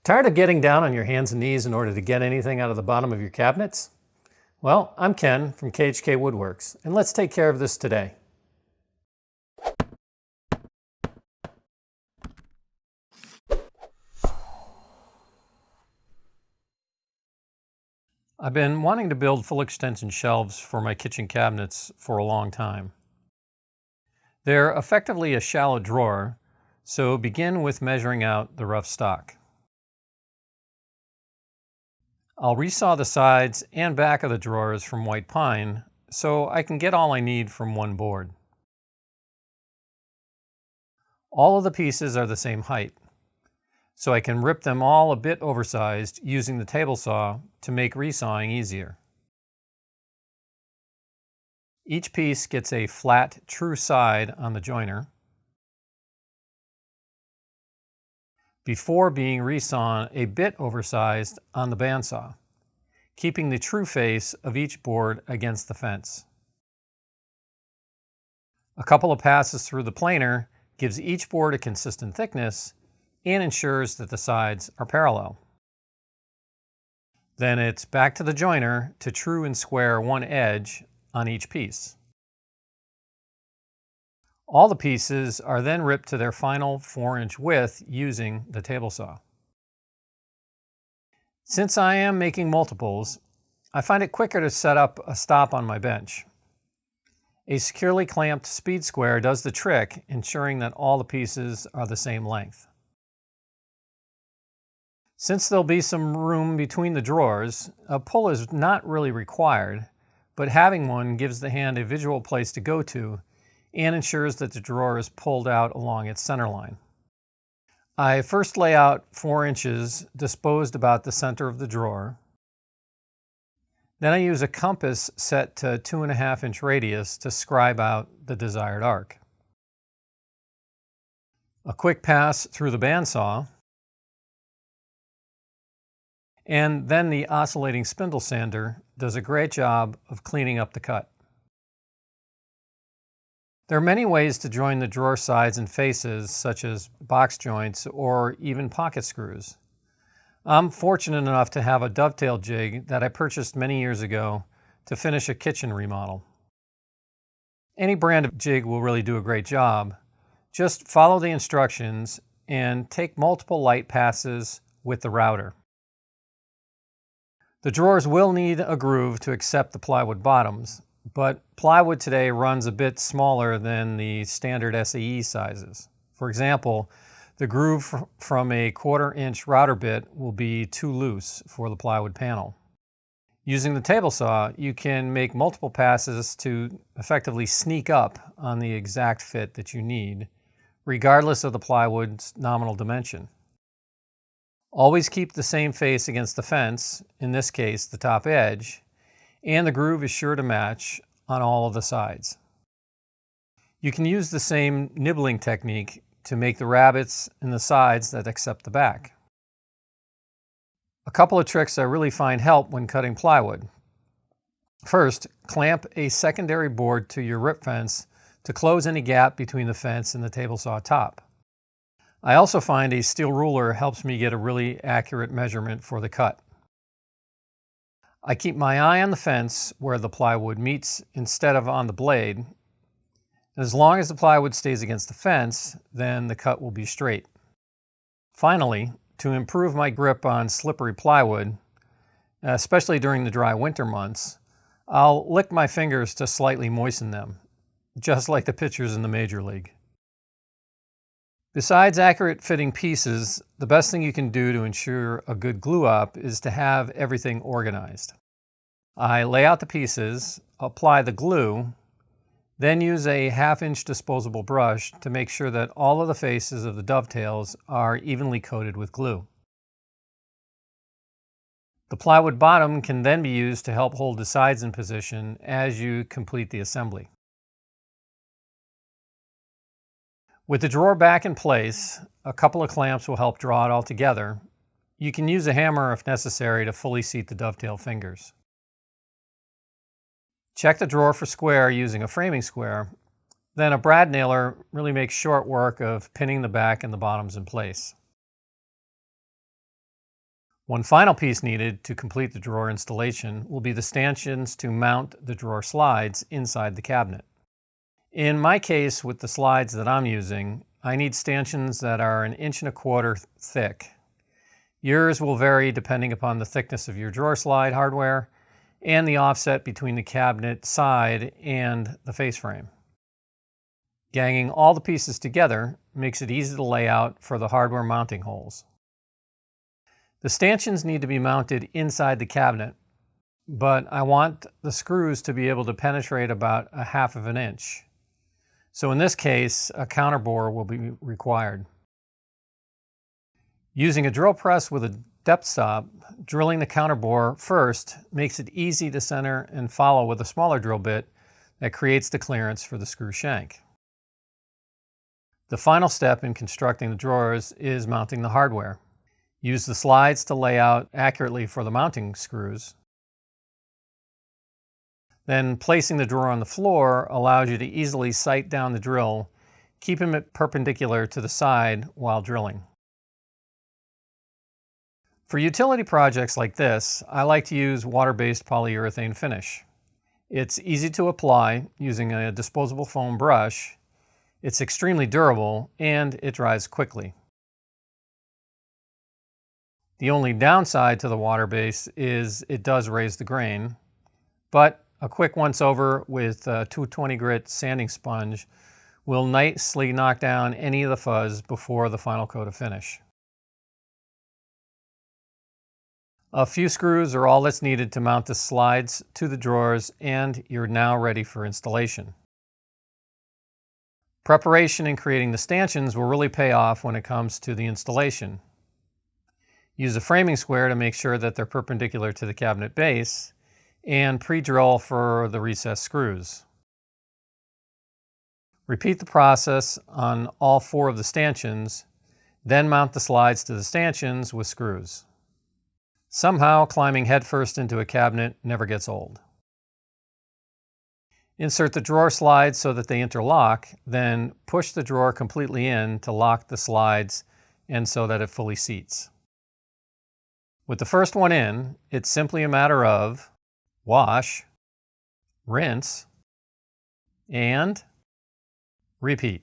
Tired of getting down on your hands and knees in order to get anything out of the bottom of your cabinets? Well, I'm Ken from KHK Woodworks, and let's take care of this today. I've been wanting to build full extension shelves for my kitchen cabinets for a long time. They're effectively a shallow drawer, so begin with measuring out the rough stock. I'll resaw the sides and back of the drawers from white pine so I can get all I need from one board. All of the pieces are the same height, so I can rip them all a bit oversized using the table saw to make resawing easier. Each piece gets a flat, true side on the joiner before being resawn a bit oversized on the bandsaw, keeping the true face of each board against the fence. A couple of passes through the planer gives each board a consistent thickness and ensures that the sides are parallel. Then it's back to the joiner to true and square one edge on each piece. All the pieces are then ripped to their final 4-inch width using the table saw. Since I am making multiples, I find it quicker to set up a stop on my bench. A securely clamped speed square does the trick, ensuring that all the pieces are the same length. Since there'll be some room between the drawers, a pull is not really required, but having one gives the hand a visual place to go to and ensures that the drawer is pulled out along its center line. I first lay out 4 inches disposed about the center of the drawer. Then I use a compass set to 2.5-inch radius to scribe out the desired arc. A quick pass through the bandsaw, and then the oscillating spindle sander does a great job of cleaning up the cut. There are many ways to join the drawer sides and faces, such as box joints or even pocket screws. I'm fortunate enough to have a dovetail jig that I purchased many years ago to finish a kitchen remodel. Any brand of jig will really do a great job. Just follow the instructions and take multiple light passes with the router. The drawers will need a groove to accept the plywood bottoms, but plywood today runs a bit smaller than the standard SAE sizes. For example, the groove from a 1/4-inch router bit will be too loose for the plywood panel. Using the table saw, you can make multiple passes to effectively sneak up on the exact fit that you need, regardless of the plywood's nominal dimension. Always keep the same face against the fence, in this case the top edge, and the groove is sure to match on all of the sides. You can use the same nibbling technique to make the rabbets in the sides that accept the back. A couple of tricks I really find help when cutting plywood. First, clamp a secondary board to your rip fence to close any gap between the fence and the table saw top. I also find a steel ruler helps me get a really accurate measurement for the cut. I keep my eye on the fence where the plywood meets instead of on the blade. As long as the plywood stays against the fence, then the cut will be straight. Finally, to improve my grip on slippery plywood, especially during the dry winter months, I'll lick my fingers to slightly moisten them, just like the pitchers in the Major League. Besides accurate fitting pieces, the best thing you can do to ensure a good glue up is to have everything organized. I lay out the pieces, apply the glue, then use a 1/2-inch disposable brush to make sure that all of the faces of the dovetails are evenly coated with glue. The plywood bottom can then be used to help hold the sides in position as you complete the assembly. With the drawer back in place, a couple of clamps will help draw it all together. You can use a hammer if necessary to fully seat the dovetail fingers. Check the drawer for square using a framing square, then a brad nailer really makes short work of pinning the back and the bottoms in place. One final piece needed to complete the drawer installation will be the stanchions to mount the drawer slides inside the cabinet. In my case, with the slides that I'm using, I need stanchions that are 1.25 inches thick. Yours will vary depending upon the thickness of your drawer slide hardware and the offset between the cabinet side and the face frame. Ganging all the pieces together makes it easy to lay out for the hardware mounting holes. The stanchions need to be mounted inside the cabinet, but I want the screws to be able to penetrate about 1/2 inch. So in this case, a counterbore will be required. Using a drill press with a depth stop, drilling the counterbore first makes it easy to center and follow with a smaller drill bit that creates the clearance for the screw shank. The final step in constructing the drawers is mounting the hardware. Use the slides to lay out accurately for the mounting screws. Then placing the drawer on the floor allows you to easily sight down the drill, keeping it perpendicular to the side while drilling. For utility projects like this, I like to use water-based polyurethane finish. It's easy to apply using a disposable foam brush, it's extremely durable, and it dries quickly. The only downside to the water-based is it does raise the grain, but a quick once-over with a 220 grit sanding sponge will nicely knock down any of the fuzz before the final coat of finish. A few screws are all that's needed to mount the slides to the drawers, and you're now ready for installation. Preparation and creating the stanchions will really pay off when it comes to the installation. Use a framing square to make sure that they're perpendicular to the cabinet base, and pre-drill for the recessed screws. Repeat the process on all 4 of the stanchions, then mount the slides to the stanchions with screws. Somehow, climbing headfirst into a cabinet never gets old. Insert the drawer slides so that they interlock, then push the drawer completely in to lock the slides and so that it fully seats. With the first one in, it's simply a matter of wash, rinse, and repeat.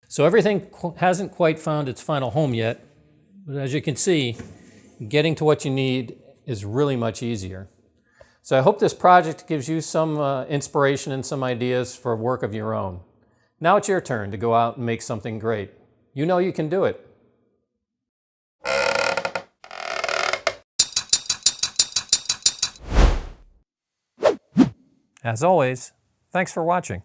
So everything hasn't quite found its final home yet, but as you can see, getting to what you need is really much easier. So I hope this project gives you some inspiration and some ideas for work of your own. Now it's your turn to go out and make something great. You know you can do it. As always, thanks for watching.